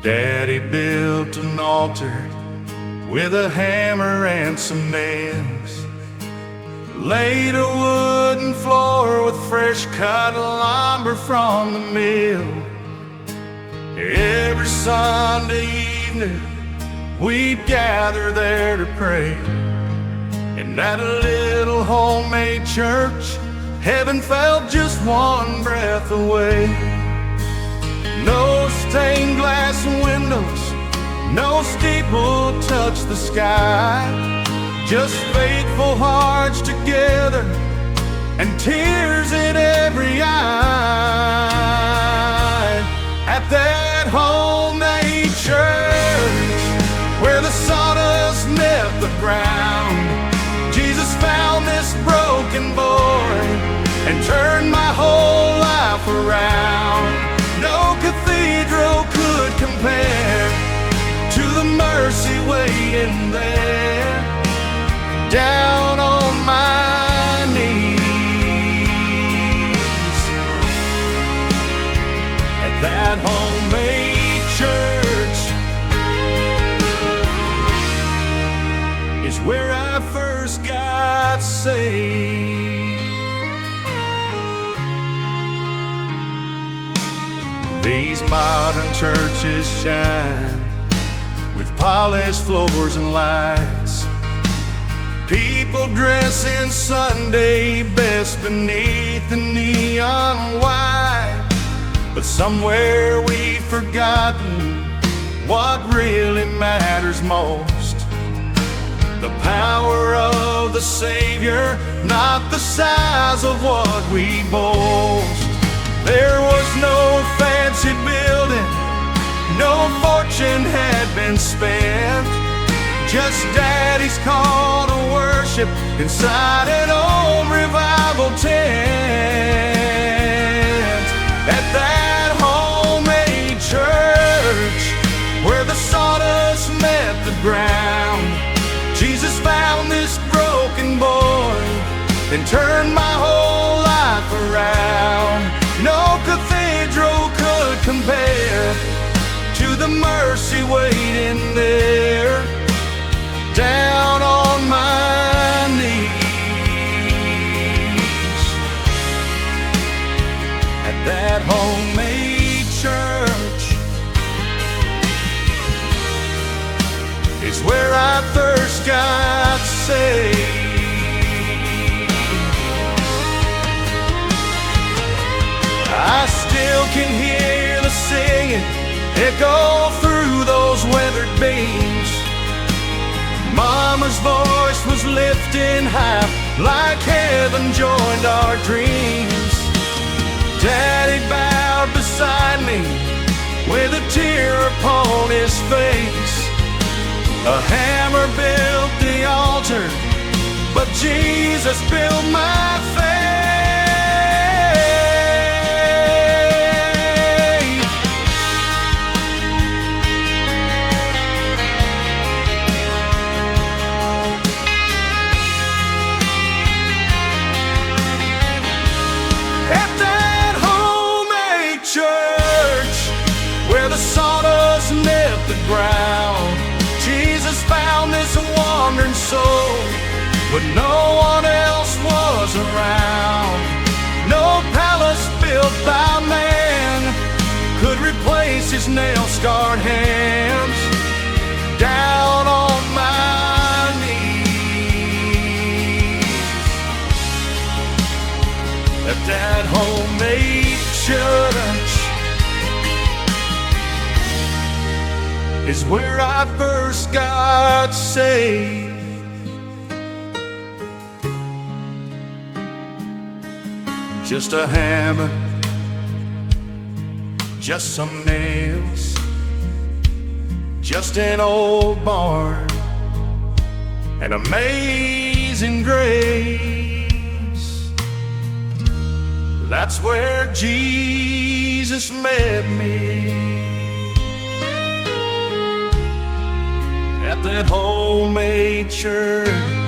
Daddy built an altar with a hammer and some nails, laid a wooden floor with fresh cut lumber from the mill. Every Sunday evening we'd gather there to pray. In that little homemade church, heaven felt just one breath away. No stained glass windows, no steeple touched the sky, just faithful hearts together and tears in every eye. At that homemade church where the sawdust met the ground, Jesus found this broken boy and turned my whole life around. No cathedral could compare to the mercy waiting there, down on my knees. At that homemade church is where I first got saved. These modern churches shine with polished floors and lights, people dressing Sunday best beneath the neon white. But somewhere we've forgotten what really matters most: the power of the Savior, not the size of what we boast. There was no fancy building, no fortune had been spent, just Daddy's call to worship inside an old revival tent. At that homemade church where the sawdust met the ground, Jesus found this broken boy and turned my whole life around. No cathedral could compare to the mercy waiting there, down on my knees. At that homemade church is where I first got saved. I still can hear the singing echo through those weathered beams. Mama's voice was lifting high like heaven joined our dreams. Daddy bowed beside me with a tear upon his face. A hammer built the altar, but Jesus built my faith. At that homemade church where the sawdust met the ground, Jesus found this wandering soul, but no one else was around. No palace built by man could replace his nail-scarred hands, down on my knees. At that homemade church is where I first got saved. Just a hammer, just some nails, just an old barn, and amazing grace. That's where Jesus met me. At that homemade church